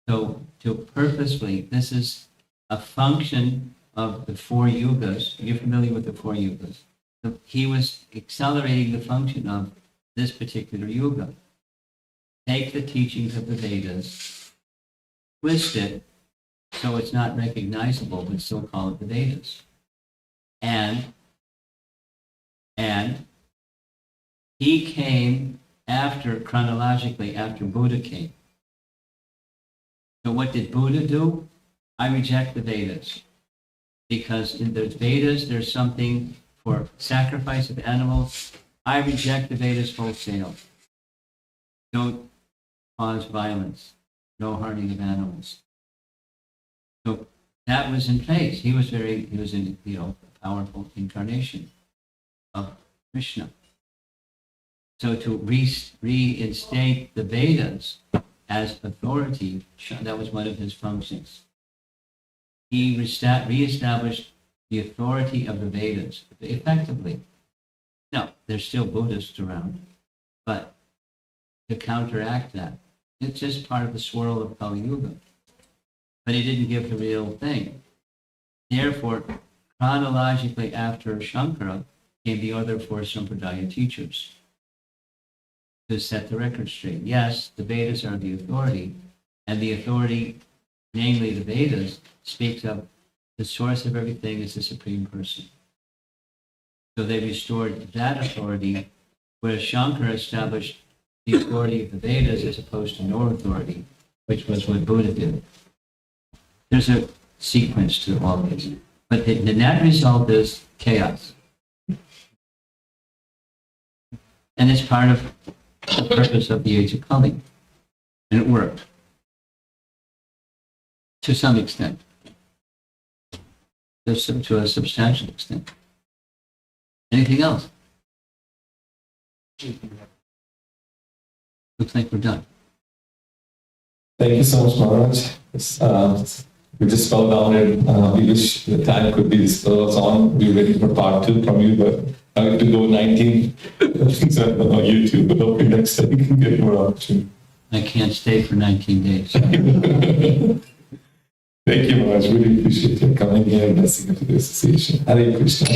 So to purposely, this is a function of the four yugas. You're familiar with the four yugas. So he was accelerating the function of this particular yuga. Take the teachings of the Vedas, twist it so it's not recognizable, but still call it the Vedas. And he came chronologically after Buddha came. So what did Buddha do? I reject the Vedas. Because in the Vedas, there's something for sacrifice of animals. I reject the Vedas wholesale. Don't cause violence. No harming of animals. So that was in place. He was a powerful incarnation of Krishna. So to reinstate the Vedas as authority, that was one of his functions. He reestablished the authority of the Vedas effectively. Now, there's still Buddhists around, but to counteract that. It's just part of the swirl of Kali Yuga. But he didn't give the real thing. Therefore, chronologically after Shankara came the other four Sampradaya teachers to set the record straight. Yes, the Vedas are the authority, and the authority, namely the Vedas, speaks of the source of everything is the Supreme Person. So they restored that authority, whereas Shankara established the authority of the Vedas as opposed to no authority, which was what Buddha did. There's a sequence to all this. But the net result is chaos. And it's part of the purpose of the age of Kali. And it worked. To some extent. To a substantial extent. Anything else? Looks like we're done. Thank you so much, Maharaj. We just fell down and we wish the time could be disclosed on. We're waiting for part 2 from you, but I have to go 19 things on YouTube, but hopefully next time we can get more opportunity. I can't stay for 19 days. Thank you, Maharaj. Really appreciate your coming here and blessing into the association. Hare Krishna.